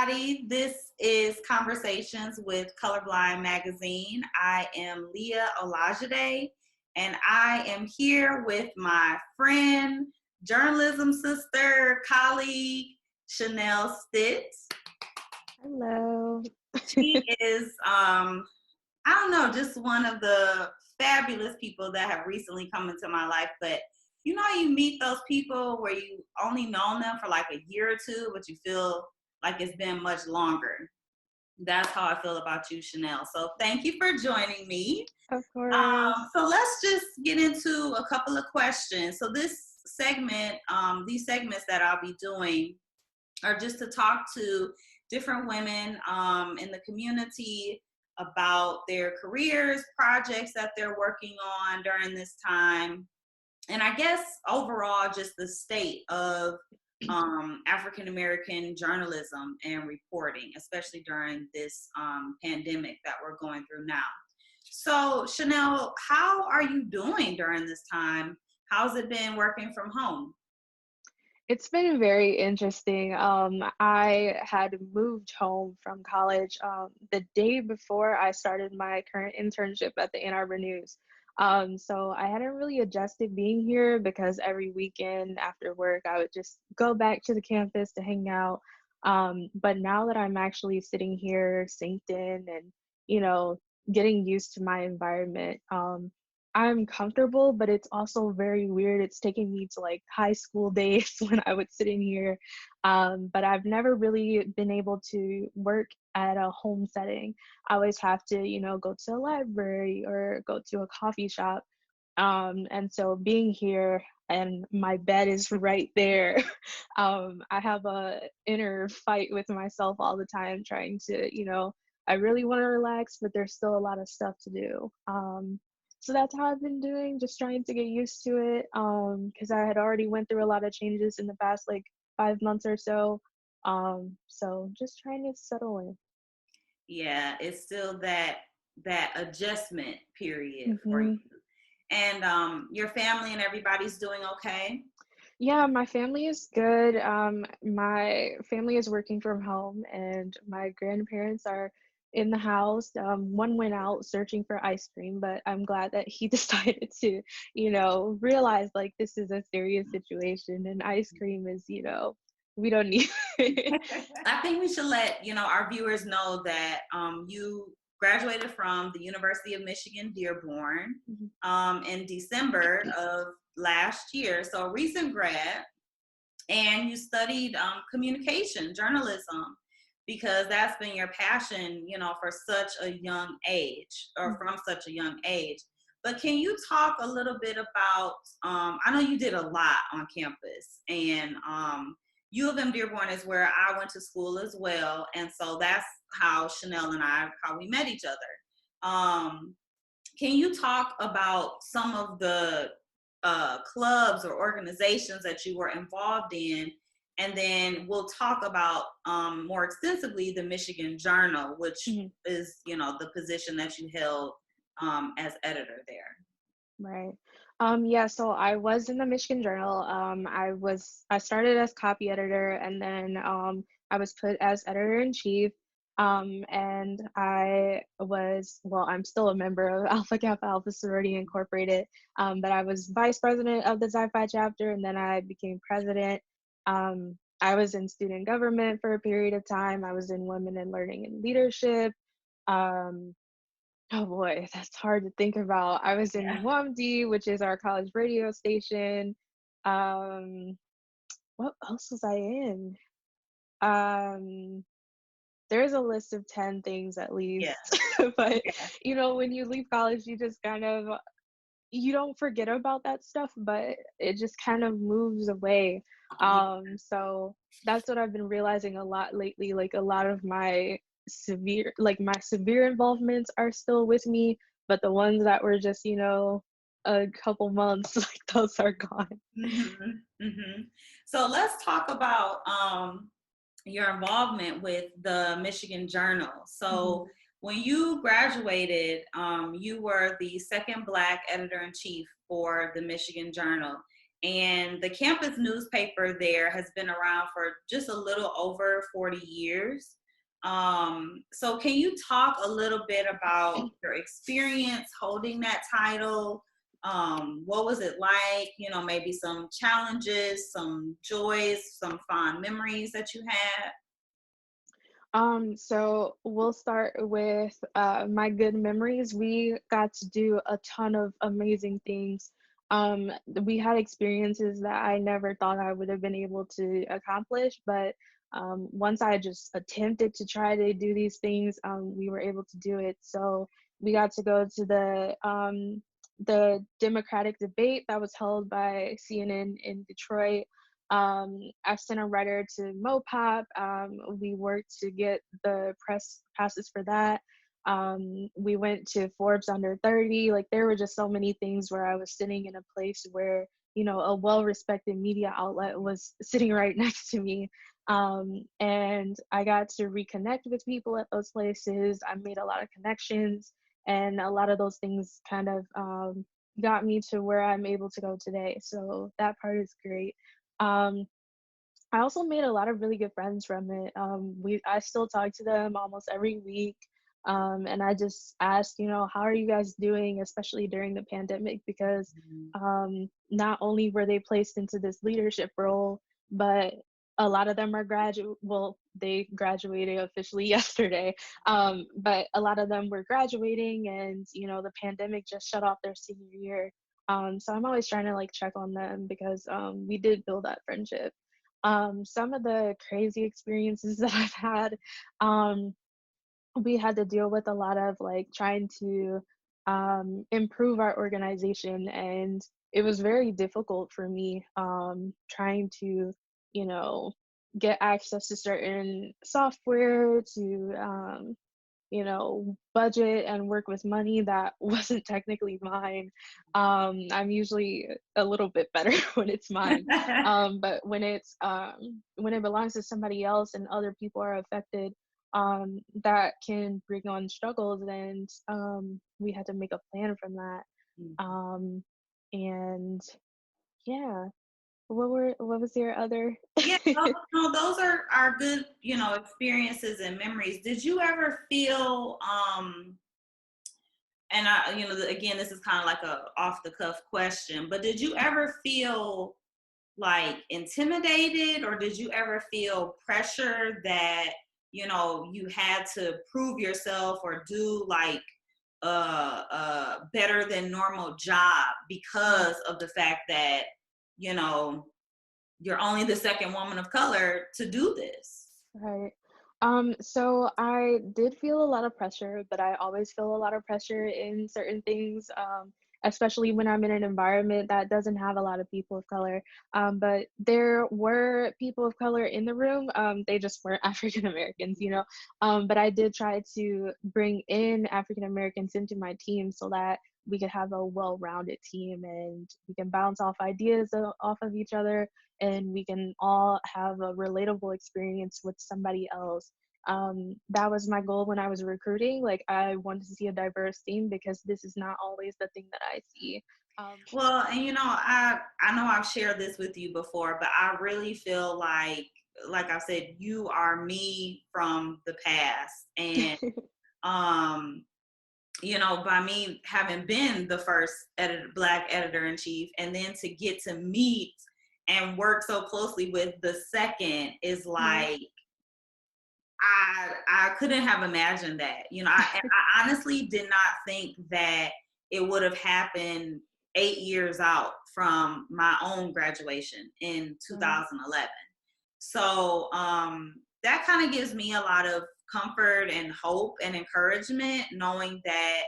everybody. This is Conversations with ColorBlind Magazine. I am Leah Olajide, and I am here with my friend, journalism sister, colleague, Chanel Stitt. Hello. She is, I don't know, just one of the fabulous people that have recently come into my life. But you know, you meet those people where you only known them for like a year or two, but you feel like it's been much longer. That's how I feel about you, Chanel. So thank you for joining me. Of course. So let's just get into a couple of questions. So this segment, these segments that I'll be doing are just to talk to different women in the community about their careers, projects that they're working on during this time. And I guess overall, just the state of African-American journalism and reporting, especially during this pandemic that we're going through now. So Chanel, how are you doing during this time? How's it been working from home? It's been very interesting. I had moved home from college the day before I started my current internship at the Ann Arbor News. So I hadn't really adjusted being here because every weekend after work, I would just go back to the campus to hang out. But now that I'm actually sitting here synced in and, you know, getting used to my environment, I'm comfortable, but it's also very weird. It's taking me to like high school days when I would sit in here. But I've never really been able to work at a home setting. I always have to, go to a library or go to a coffee shop. And so being here and my bed is right there, I have a inner fight with myself all the time trying to, I really want to relax, but there's still a lot of stuff to do. So that's how I've been doing, just trying to get used to it, because I had already went through a lot of changes in the past like 5 months or so. So just trying to settle in. Yeah, it's still that adjustment period for you. Hmm. And your family and everybody's doing okay? Yeah, my family is good. My family is working from home, and my grandparents are in the house. One went out searching for ice cream, but I'm glad that he decided to, realize like this is a serious situation, and ice cream is, we don't need it. I think we should let our viewers know that you graduated from the University of Michigan Dearborn in December of last year, so a recent grad, and you studied communication journalism because that's been your passion, for such a young age, or from such a young age. But can you talk a little bit about, I know you did a lot on campus, and U of M Dearborn is where I went to school as well. And so that's how Chanel and how we met each other. Can you talk about some of the clubs or organizations that you were involved in? And then we'll talk about more extensively the Michigan Journal, which is, the position that you held as editor there. Right. Yeah, so I was in the Michigan Journal. I started as copy editor, and then I was put as editor in chief. And I'm still a member of Alpha Kappa Alpha Sorority Incorporated. But I was vice president of the Xi Phi chapter, and then I became president. I was in student government for a period of time. I was in women in learning and leadership. Um, Oh boy, that's hard to think about. I was in Yeah. WAMD, which is our college radio station. Um, what else was I in? Um, there's a list of 10 things at Yeah. least. But Yeah. when you leave college, you just kind of you don't forget about that stuff, but it just kind of moves away. So that's what I've been realizing a lot lately. Like a lot of my severe involvements are still with me, but the ones that were just, a couple months, like those are gone. So let's talk about your involvement with the Michigan Journal. So when you graduated, you were the second Black editor-in-chief for the Michigan Journal. And the campus newspaper there has been around for just a little over 40 years. So can you talk a little bit about your experience holding that title? What was it like? You know, maybe some challenges, some joys, some fond memories that you had. So we'll start with my good memories. We got to do a ton of amazing things. We had experiences that I never thought I would have been able to accomplish, but once I just attempted to try to do these things, we were able to do it. So we got to go to the Democratic debate that was held by CNN in Detroit. I sent a writer to Mopop. We worked to get the press passes for that. We went to Forbes Under 30. Like, there were just so many things where I was sitting in a place where, you know, a well-respected media outlet was sitting right next to me. And I got to reconnect with people at those places. I made a lot of connections, and a lot of those things kind of got me to where I'm able to go today. So that part is great. Um, I also made a lot of really good friends from it. I still talk to them almost every week. And I just asked, you know, how are you guys doing, especially during the pandemic? Because not only were they placed into this leadership role, but a lot of them are well, they graduated officially yesterday. But a lot of them were graduating, and, you know, the pandemic just shut off their senior year. So I'm always trying to like check on them because we did build that friendship. Some of the crazy experiences that I've had, um, we had to deal with a lot of like trying to improve our organization, and it was very difficult for me trying to, you know, get access to certain software, to you know, budget and work with money that wasn't technically mine. I'm usually a little bit better when it's mine. But when it belongs to somebody else and other people are affected, that can bring on struggles, and we had to make a plan from that. Um, and yeah, what was your other? Yeah, no, those are good, you know, experiences and memories. Did you ever feel and I, you know, again, this is kind of like a off the cuff question, but did you ever feel like intimidated, or did you ever feel pressure that, you know, you had to prove yourself or do like a better than normal job because of the fact that, you know, you're only the second woman of color to do this? Right. So I did feel a lot of pressure, but I always feel a lot of pressure in certain things, especially when I'm in an environment that doesn't have a lot of people of color. But there were people of color in the room. They just weren't African Americans, you know. But I did try to bring in African Americans into my team so that we could have a well-rounded team, and we can bounce off ideas off of each other, and we can all have a relatable experience with somebody else. That was my goal when I was recruiting. Like, I wanted to see a diverse team because this is not always the thing that I see. Well, and you know, I know I've shared this with you before, but I really feel like I said, you are me from the past. And um you know, by me having been the first Black editor in chief, and then to get to meet and work so closely with the second is like, I couldn't have imagined that. You know, I honestly did not think that it would have happened 8 years out from my own graduation in Right. 2011. So that kind of gives me a lot of comfort and hope and encouragement, knowing that,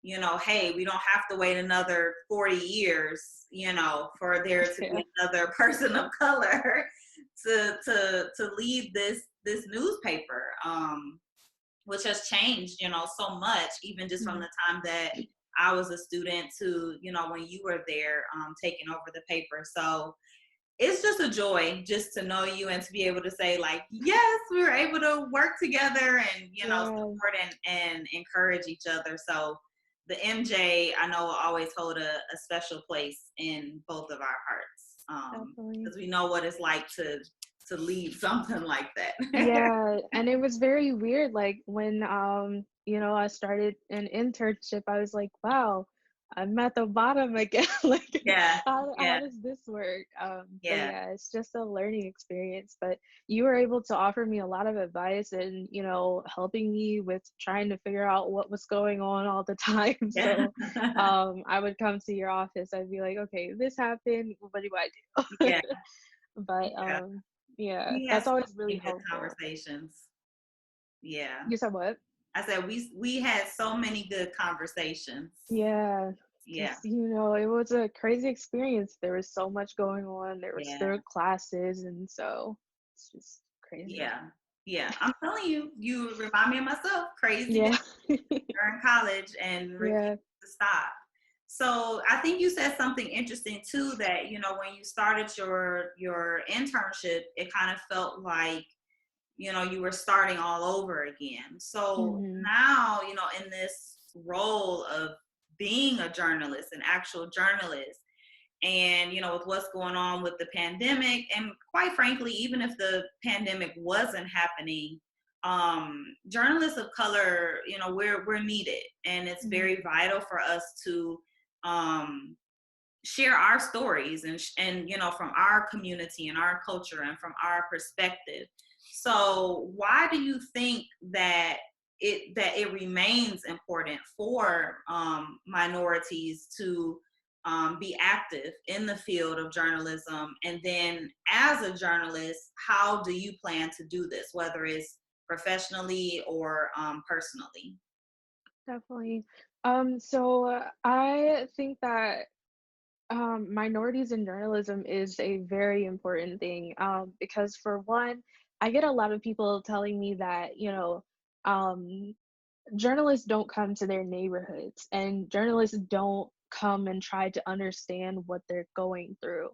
you know, hey, we don't have to wait another 40 years, you know, for there to Yeah. be another person of color to lead this newspaper, which has changed, you know, so much, even just from Mhm. the time that I was a student to, you know, when you were there, taking over the paper. So it's just a joy just to know you and to be able to say like, yes, we were able to work together and, you know, Yeah, support and encourage each other. So the MJ, I know, will always hold a special place in both of our hearts, definitely. because we know what it's like to to lead something like that. Yeah, and it was very weird. Like when I started an internship, I was like, wow, I'm at the bottom again. Like Yeah, how yeah, does this work? But yeah, yeah, it's just a learning experience. But you were able to offer me a lot of advice and, helping me with trying to figure out what was going on all the time. yeah, So I would come to your office, I'd be like, okay, this happened, what do I do? yeah, But yeah. yeah, We had that's so always really many good helpful. conversations. Yeah. You said what? I said we had so many good conversations. Yeah, Yeah, because it was a crazy experience. There was so much going on. There were yeah, still classes, and so it's just crazy. yeah, yeah. I'm telling you, you remind me of myself. Crazy Yeah, during college and refused yeah. to stop. So I think you said something interesting too, that when you started your internship, it kind of felt like you were starting all over again. So Hmm. now, in this role of being a journalist, an actual journalist, and with what's going on with the pandemic, and quite frankly, even if the pandemic wasn't happening, journalists of color, we're needed, and it's Hmm. very vital for us to um, share our stories and from our community and our culture and from our perspective. So why do you think that it remains important for minorities to be active in the field of journalism? And then as a journalist, how do you plan to do this, whether it's professionally or personally? Definitely. So I think that minorities in journalism is a very important thing, because for one, I get a lot of people telling me that, um, journalists don't come to their neighborhoods and journalists don't come and try to understand what they're going through.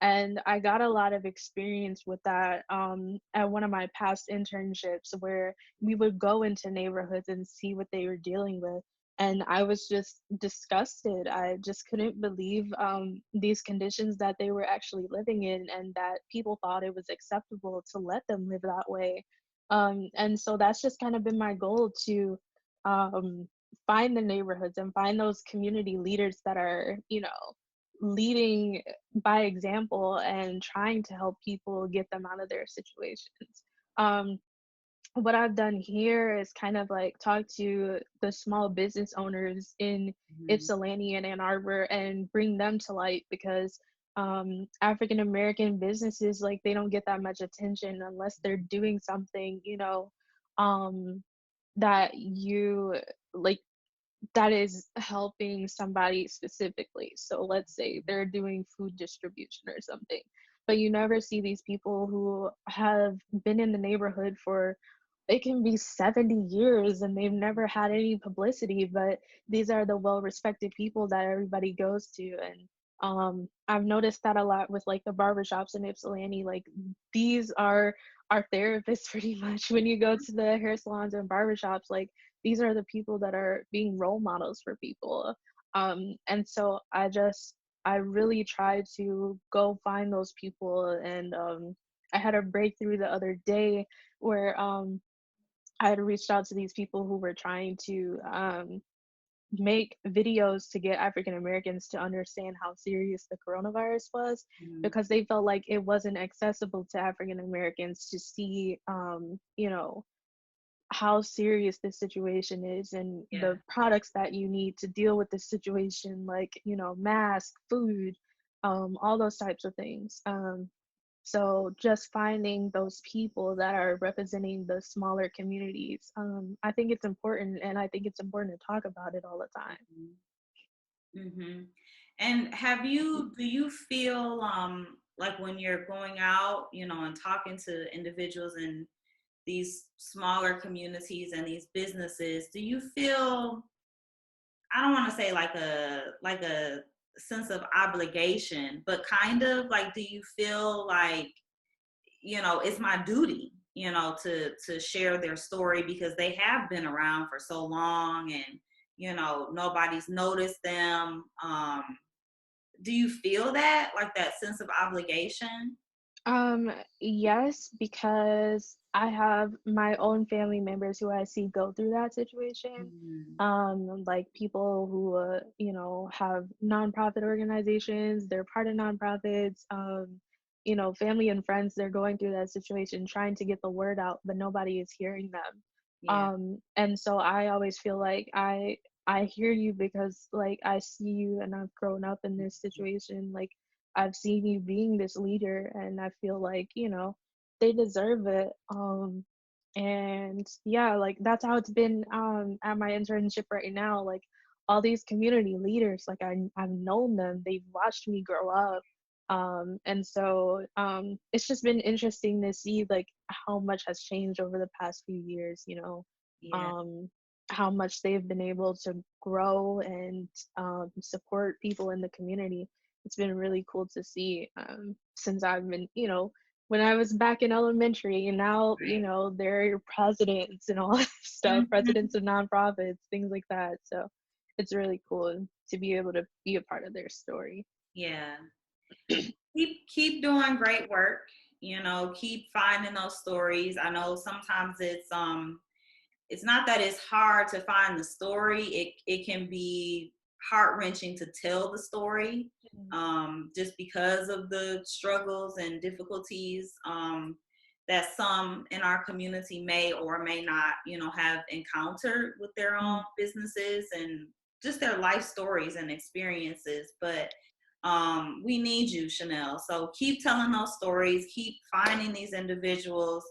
And I got a lot of experience with that at one of my past internships where we would go into neighborhoods and see what they were dealing with. And I was just disgusted. I just couldn't believe these conditions that they were actually living in, and that people thought it was acceptable to let them live that way. And so that's just kind of been my goal to um, find the neighborhoods and find those community leaders that are, leading by example and trying to help people get them out of their situations. Um, what I've done here is kind of like talk to the small business owners in Mhm. Ypsilanti and Ann Arbor and bring them to light, because African American businesses, like, they don't get that much attention unless they're doing something, um, that you like that is helping somebody specifically. So let's say they're doing food distribution or something, but you never see these people who have been in the neighborhood for, it can be 70 years and they've never had any publicity, but these are the well-respected people that everybody goes to. And I've noticed that a lot with like the barbershops in Ypsilanti. Like, these are our therapists pretty much. When you go to the hair salons and barbershops, like, these are the people that are being role models for people. And so I really try to go find those people. And I had a breakthrough the other day where I had reached out to these people who were trying to make videos to get African Americans to understand how serious the coronavirus was, Mhm. because they felt like it wasn't accessible to African Americans to see, how serious this situation is and Yeah. the products that you need to deal with this situation, like, mask, food, all those types of things. So just finding those people that are representing the smaller communities, I think it's important, and I think it's important to talk about it all the time. Mm-hmm. And do you feel like when you're going out, and talking to individuals in these smaller communities and these businesses, do you feel, I don't want to say like a sense of obligation, but kind of like, do you feel like, it's my duty, to share their story because they have been around for so long and, nobody's noticed them. Do you feel that, like that sense of obligation? Yes, because I have my own family members who I see go through that situation. Mhm. Like people who, have nonprofit organizations, they're part of nonprofits, family and friends, they're going through that situation, trying to get the word out, but nobody is hearing them. Yeah. And so I always feel like I hear you because like I see you and I've grown up in this situation. Like I've seen you being this leader and I feel like, they deserve it. And yeah, like that's how it's been at my internship right now. Like all these community leaders, like I've known them, they've watched me grow up. And so it's just been interesting to see like how much has changed over the past few years, Yeah. um, how much they've been able to grow and support people in the community. It's been really cool to see since I've been, when I was back in elementary, and now, Right. they're presidents and all that stuff, Mhm. presidents of nonprofits, things like that. So it's really cool to be able to be a part of their story. Yeah. Keep doing great work. Keep finding those stories. I know sometimes it's not that it's hard to find the story. It can be heart wrenching to tell the story, Mhm. just because of the struggles and difficulties that some in our community may or may not, have encountered with their own Mhm. businesses and just their life stories and experiences. But we need you, Chanel. So keep telling those stories, keep finding these individuals,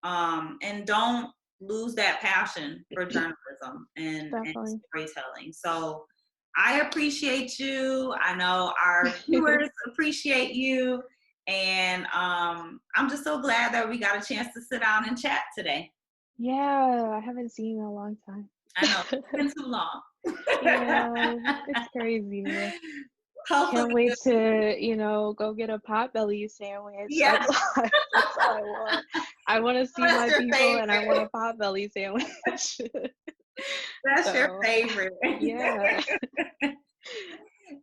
and don't lose that passion for journalism and Definitely. storytelling. So I appreciate you. I know our viewers appreciate you. And I'm just so glad that we got a chance to sit down and chat today. Yeah, I haven't seen you in a long time. I know it's been too long. Yeah, it's crazy. Hopefully, Can't wait to, go get a Potbelly sandwich. yeah, That's all I want. I want to see that's my your people and I want favorite. a Potbelly sandwich. That's your So, favorite. yeah,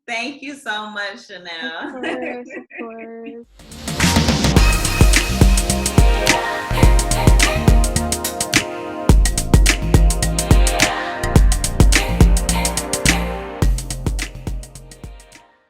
Thank you so much, of Chanel. course, of course.